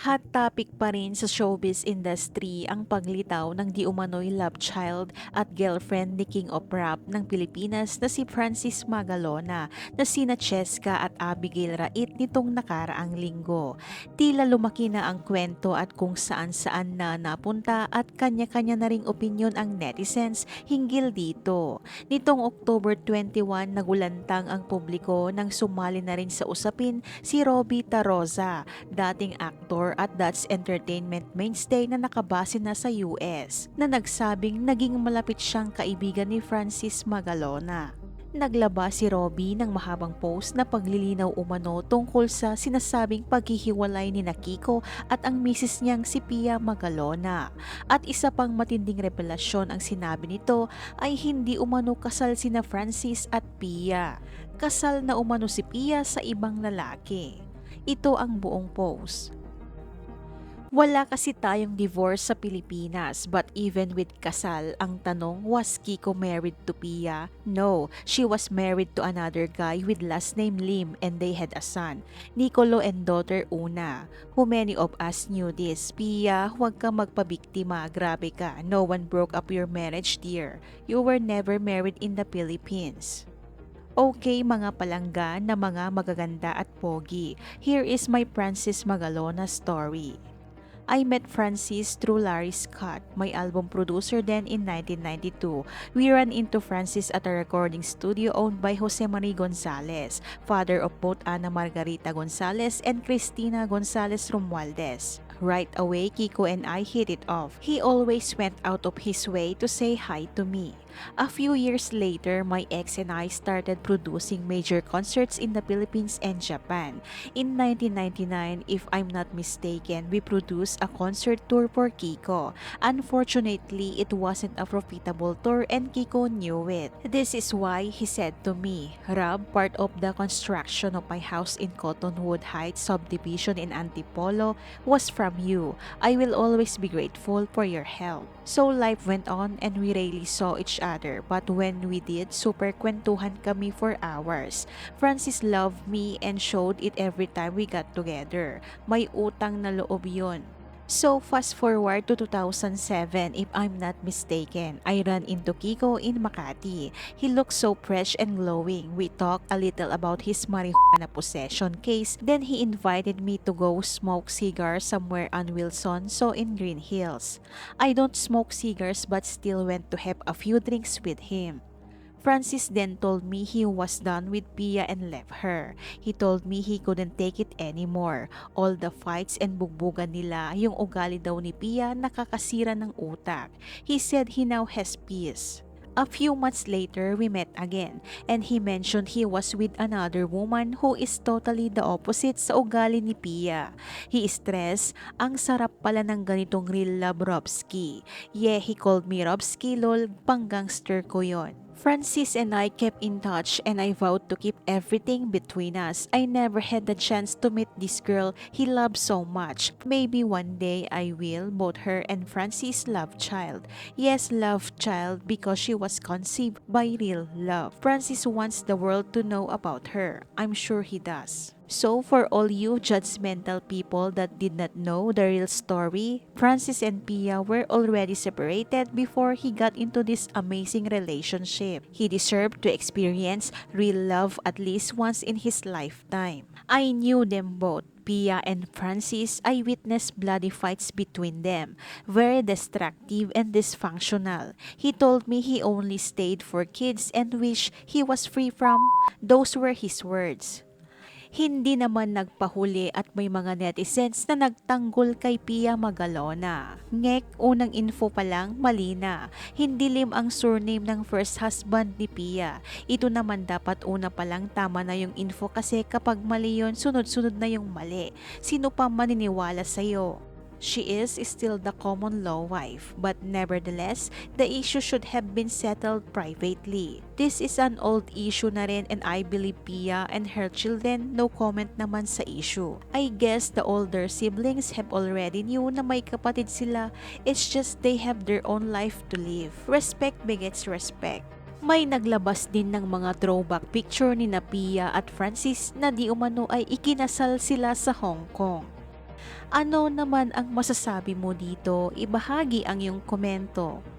Hot topic pa rin sa showbiz industry ang paglitaw ng di umano'y love child at girlfriend ni King of Rap ng Pilipinas na si Francis Magalona na sina Cheska at Abigail Rait nitong nakaraang linggo. Tila lumaki na ang kwento at kung saan-saan na napunta at kanya-kanya na ring opinyon ang netizens hinggil dito. Nitong October 21 nagulantang ang publiko nang sumali na rin sa usapin si Robby Taroza, dating aktor at That's Entertainment mainstay na nakabase na sa US, na nagsabing naging malapit siyang kaibigan ni Francis Magalona. Naglabas si Robby ng mahabang post na paglilinaw umano tungkol sa sinasabing paghihiwalay ni Kiko at ang misis niyang si Pia Magalona. At isa pang matinding revelasyon ang sinabi nito ay hindi umano kasal sina Francis at Pia. Kasal na umano si Pia sa ibang lalaki. Ito ang buong post. Wala kasi tayong divorce sa Pilipinas, but even with kasal, ang tanong, was Kiko married to Pia? No, she was married to another guy with last name Lim and they had a son, Nicolo and daughter Una. Who many of us knew this? Pia, huwag ka magpabiktima, grabe ka. No one broke up your marriage, dear. You were never married in the Philippines. Okay mga palangga na mga magaganda at pogi, here is my Francis Magalona story. I met Francis through Larry Scott, my album producer then in 1992. We ran into Francis at a recording studio owned by Jose Marie Gonzalez, father of both Ana Margarita Gonzalez and Cristina Gonzalez Romualdez. Right away, Kiko and I hit it off. He always went out of his way to say hi to me. A few years later, my ex and I started producing major concerts in the Philippines and Japan. In 1999, if I'm not mistaken, we produced a concert tour for Kiko. Unfortunately, it wasn't a profitable tour and Kiko knew it. This is why he said to me, Rob, part of the construction of my house in Cottonwood Heights subdivision in Antipolo was from you. I will always be grateful for your help. So life went on and we rarely saw each other, but when we did, super kwentuhan kami for hours. Francis loved me and showed it every time we got together. May utang na loob yun. So fast forward to 2007, if I'm not mistaken, I ran into Kiko in Makati. He looked so fresh and glowing. We talked a little about his marijuana possession case. Then he invited me to go smoke cigars somewhere on Wilson, so in Green Hills. I don't smoke cigars but still went to have a few drinks with him. Francis then told me he was done with Pia and left her. He told me he couldn't take it anymore. All the fights and bugbugan nila, yung ugali daw ni Pia nakakasira ng utak. He said he now has peace. A few months later, we met again and he mentioned he was with another woman who is totally the opposite sa ugali ni Pia. He stressed, ang sarap pala ng ganitong real love Robski. Yeah, he called me Robski lol, pang-gangster ko yon. Francis and I kept in touch and I vowed to keep everything between us. I never had the chance to meet this girl he loved so much. Maybe one day I will, both her and Francis' love child. Yes, love child because she was conceived by real love. Francis wants the world to know about her. I'm sure he does. So for all you judgmental people that did not know the real story, Francis and Pia were already separated before he got into this amazing relationship. He deserved to experience real love at least once in his lifetime. I knew them both. Pia and Francis, I witnessed bloody fights between them, very destructive and dysfunctional. He told me he only stayed for kids and wished he was free from. Those were his words. Hindi naman nagpahuli at may mga netizens na nagtanggol kay Pia Magalona. Ngek, unang info pa lang, mali na. Hindi Lim ang surname ng first husband ni Pia. Ito naman dapat una pa lang tama na yung info kasi kapag mali yun, sunod-sunod na yung mali. Sino pa maniniwala sa'yo? She is still the common law wife, but nevertheless, the issue should have been settled privately. This is an old issue na rin and I believe Pia and her children no comment naman sa issue. I guess the older siblings have already knew na may kapatid sila, it's just they have their own life to live. Respect begets respect. May naglabas din ng mga throwback picture ni Pia at Francis na di umano ay ikinasal sila sa Hong Kong. Ano naman ang masasabi mo dito? Ibahagi ang iyong komento.